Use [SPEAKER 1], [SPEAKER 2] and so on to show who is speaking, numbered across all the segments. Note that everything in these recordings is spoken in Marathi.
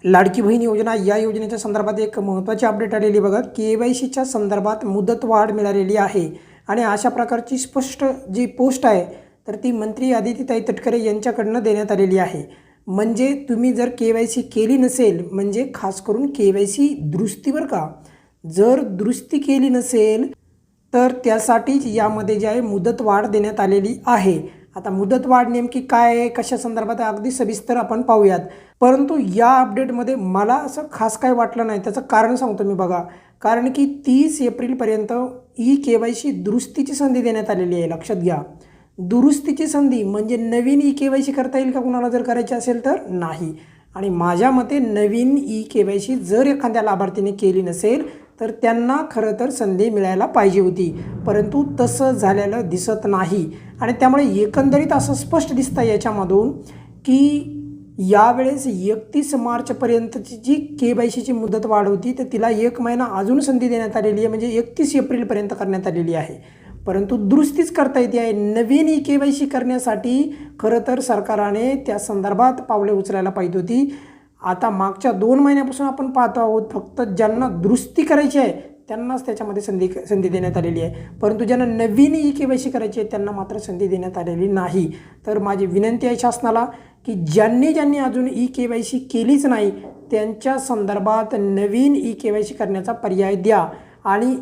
[SPEAKER 1] लाडकी बहीण योजना या योजनेच्या संदर्भात एक महत्त्वाची अपडेट आलेली बघा. KYCच्या संदर्भात मुदतवाढ मिळालेली आहे आणि अशा प्रकारची स्पष्ट जी पोस्ट आहे तर ती मंत्री आदित्यताई तटकरे यांच्याकडनं देण्यात आलेली आहे. म्हणजे तुम्ही जर KYC केली नसेल, म्हणजे खास करून KYC दुरुस्तीवर का, जर दुरुस्ती केली नसेल तर त्यासाठीच यामध्ये जे आहे मुदतवाढ देण्यात आलेली आहे. आता मुदतवाढ नेमकी काय आहे, कशा संदर्भात आहे, अगदी सविस्तर आपण पाहूयात. परंतु या अपडेटमध्ये मला असं खास काय वाटलं नाही. त्याचं कारण सांगतो मी बघा. कारण की 30 एप्रिलपर्यंत KYC दुरुस्तीची संधी देण्यात आलेली आहे. लक्षात घ्या, दुरुस्तीची संधी म्हणजे नवीन KYC करता येईल का कुणाला जर करायची असेल तर नाही. आणि माझ्या मते नवीन KYC जर एखाद्या लाभार्थीने केली नसेल तर त्यांना खरं तर संधी मिळायला पाहिजे होती, परंतु तसं झालेलं दिसत नाही. आणि त्यामुळे एकंदरीत असं स्पष्ट दिसतं याच्यामधून की यावेळेस 31 मार्चपर्यंतची जी KYCची मुदतवाढ होती तर तिला 1 महिना अजून संधी देण्यात आलेली आहे, म्हणजे 31 एप्रिलपर्यंत करण्यात आलेली आहे. परंतु दुरुस्तीच करता येते आहे. नवीन KYC करण्यासाठी खरं तर सरकारने त्या संदर्भात पावले उचलायला पाहिजे होती. आता मागच्या 2 महिन्यापासून आपण पाहतो आहोत फक्त ज्यांना दुरुस्ती करायची आहे त्यांनाच त्याच्यामध्ये संधी देण्यात आलेली आहे, परंतु ज्यांना नवीन KYC करायची आहे त्यांना मात्र संधी देण्यात आलेली नाही. तर माझी विनंती आहे शासनाला की ज्यांनी अजून KYC केलीच नाही त्यांच्या संदर्भात नवीन KYC करण्याचा पर्याय द्या आणि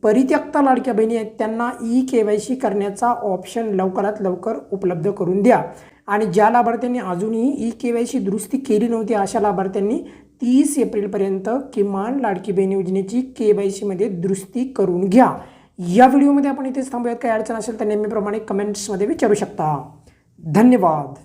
[SPEAKER 1] परित्यक्ता लाडक्या बहिणी आहेत त्यांना KYC करण्याचा ऑप्शन लवकरात लवकर उपलब्ध करून द्या. आणि ज्या लाभार्थ्यांनी अजूनही KYC दुरुस्ती केली नव्हती अशा लाभार्थ्यांनी 30 एप्रिलपर्यंत किमान लाडकी बहीण योजनेची KYCमध्ये दुरुस्ती करून घ्या. या व्हिडिओमध्ये आपण इथेच थांबूयात. काही अडचण असेल तर नेहमीप्रमाणे कमेंट्समध्ये विचारू शकता. धन्यवाद.